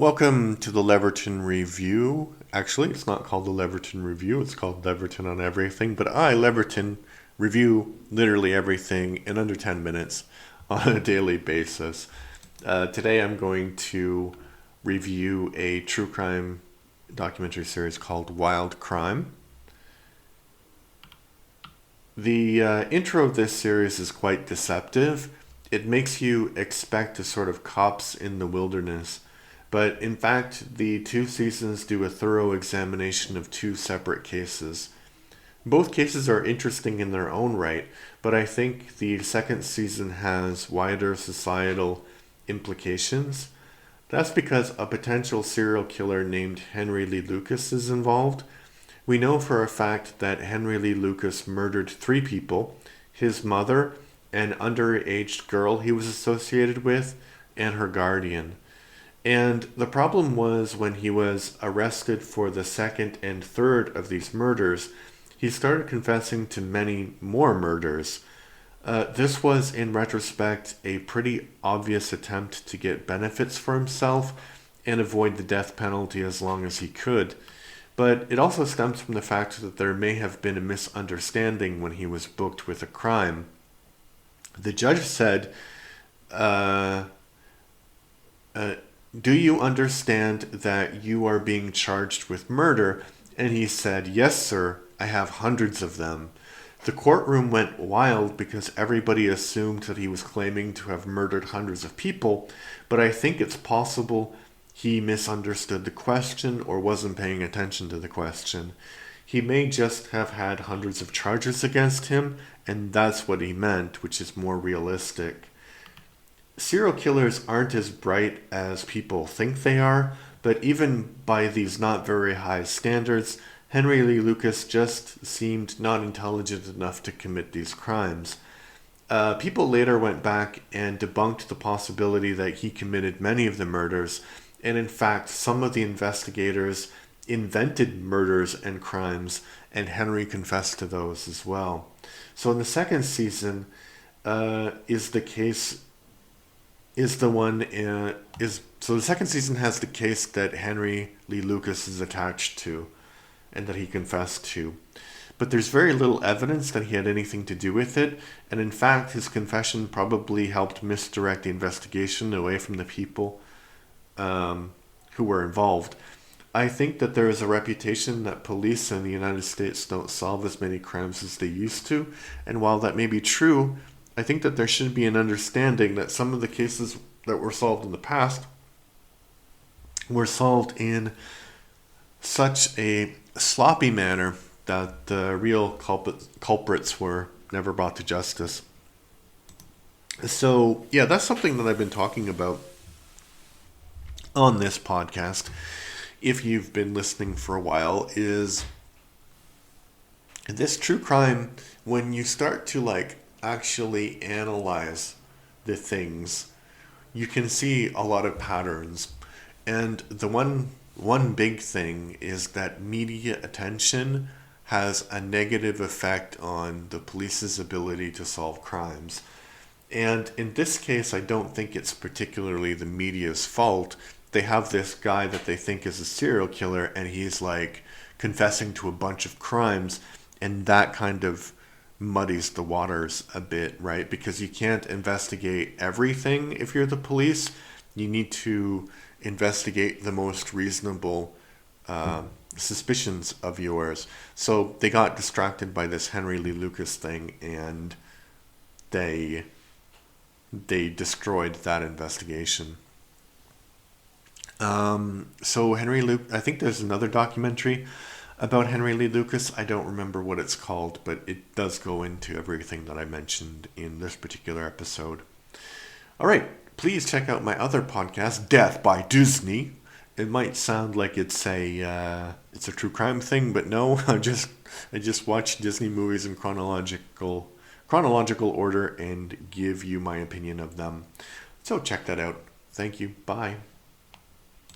Welcome to the Leverton Review. Actually, it's not called the Leverton Review, it's called Leverton on Everything. But I, Leverton, review literally everything in under 10 minutes on a daily basis. Today I'm going to review a true crime documentary series called Wild Crime. The intro of this series is quite deceptive. It makes you expect a sort of cops in the wilderness. But in fact, the two seasons do a thorough examination of two separate cases. Both cases are interesting in their own right, but I think the second season has wider societal implications. That's because a potential serial killer named Henry Lee Lucas is involved. We know for a fact that Henry Lee Lucas murdered three people: his mother, an underage girl he was associated with, and her guardian. And the problem was when he was arrested for the second and third of these murders, he started confessing to many more murders. This was, in retrospect, a pretty obvious attempt to get benefits for himself and avoid the death penalty as long as he could. But it also stems from the fact that there may have been a misunderstanding when he was booked with a crime. The judge said, do you understand that you are being charged with murder? And he said, yes, sir, I have hundreds of them. The courtroom went wild because everybody assumed that he was claiming to have murdered hundreds of people, but I think it's possible he misunderstood the question or wasn't paying attention to the question. He may just have had hundreds of charges against him, and that's what he meant, which is more realistic. Serial killers aren't as bright as people think they are, but even by these not very high standards, Henry Lee Lucas just seemed not intelligent enough to commit these crimes. People later went back and debunked the possibility that he committed many of the murders, and in fact, some of the investigators invented murders and crimes, and Henry confessed to those as well. So in the second season, so the second season has the case that Henry Lee Lucas is attached to and that he confessed to. But there's very little evidence that he had anything to do with it, and in fact his confession probably helped misdirect the investigation away from the people who were involved. I think that there is a reputation that police in the United States don't solve as many crimes as they used to, and while that may be true, I think that there should be an understanding that some of the cases that were solved in the past were solved in such a sloppy manner that the real culprits were never brought to justice. So, yeah, that's something that I've been talking about on this podcast, if you've been listening for a while, is this true crime, when you start to actually analyze the things, you can see a lot of patterns. And the one big thing is that media attention has a negative effect on the police's ability to solve crimes. And in this case, I don't think it's particularly the media's fault. They have this guy that they think is a serial killer, and he's confessing to a bunch of crimes, and that kind of muddies the waters a bit, right? Because you can't investigate everything if you're the police. You need to investigate the most reasonable suspicions of yours. So they got distracted by this Henry Lee Lucas thing, and they destroyed that investigation. So I think there's another documentary about Henry Lee Lucas. I don't remember what it's called, but it does go into everything that I mentioned in this particular episode. All right, please check out my other podcast, Death by Disney. It might sound like it's a true crime thing, but no, I just watch Disney movies in chronological order and give you my opinion of them. So check that out. Thank you. Bye.